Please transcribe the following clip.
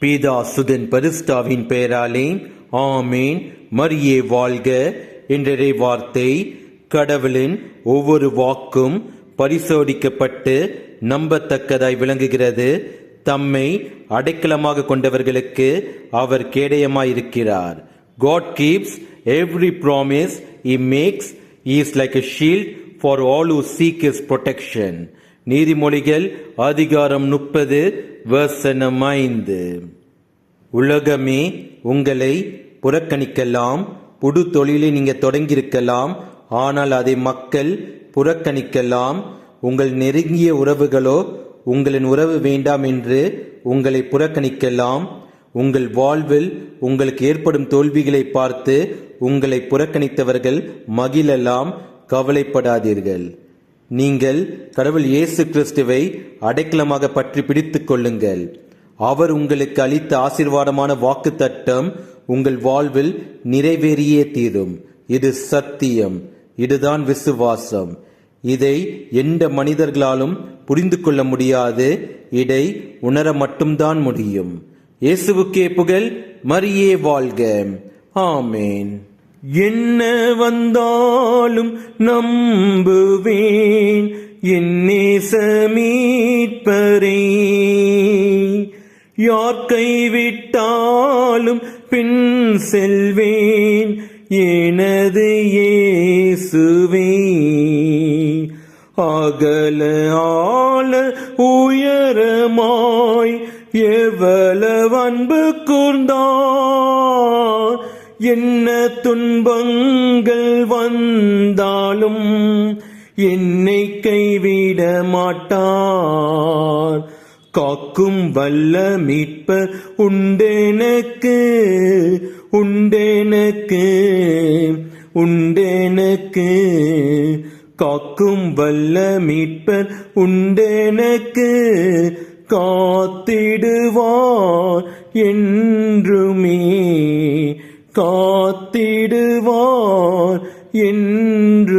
பிதா சுதன் பரிசுத்தாவின் பெயராலே ஆமேன். மரியே வாழ்க என்ற வார்த்தை கடவுளின் ஒவ்வொரு வாக்கும் பரிசோதிக்கப்பட்டு நம்பத்தக்கதாய் விளங்குகிறது. தம்மை அடைக்கலமாக கொண்டவர்களுக்கு அவர் கேடயமாயிருக்கிறார். God keeps every promise he makes. He is like a shield for all who seek his protection. நீதிமொழிகள் அதிகாரம் 30 வசனம் 5. உலகமே உங்களை புறக்கணிக்கலாம். புது தொழிலை நீங்க தொடங்கியிருக்கலாம், ஆனால் அதை மக்கள் புறக்கணிக்கலாம். உங்கள் நெருங்கிய உறவுகளோ உங்களின் உறவு வேண்டாம் என்று உங்களை புறக்கணிக்கலாம். உங்கள் வாழ்வில் உங்களுக்கு ஏற்படும் தோல்விகளை பார்த்து உங்களை புறக்கணித்தவர்கள் மகிழலாம். கவலைப்படாதீர்கள். நீங்கள் கடவுள் இயேசு கிறிஸ்துவை அடைக்கலமாக பற்றி பிடித்துக் கொள்ளுங்கள். அவர் உங்களுக்கு அளித்த ஆசீர்வாதமான வாக்குத்தத்தம் உங்கள் வாழ்வில் நிறைவேறியே தீரும். இது சத்தியம். இதுதான் விசுவாசம். இதை எந்த மனிதர்களாலும் புரிந்து கொள்ள முடியாது. இதை உணர மட்டும்தான் முடியும். இயேசுவுக்கே புகழ். மரியே வாழ்க. ஆமேன். என்ன வந்தாலும் நம்புவேன் என் நேச மீட்பரே. யார் கைவிட்டாலும் பின் செல்வேன் எனது இயேசுவே. அகல ஆழ உயரமாய் எவ்வளவு அன்பு கூர்ந்தார். என்ன துன்பங்கள் வந்தாலும் என்னை கைவிட மாட்டார். காக்கும் வல்ல மீட்பர் உண்டெனக்கு, உண்டெனக்கு, உண்டெனக்கு. காக்கும் வல்ல மீட்பர் உண்டெனக்கு. காத்திடுவார் என்றுமே, காத்திடுவார் என்றுமே.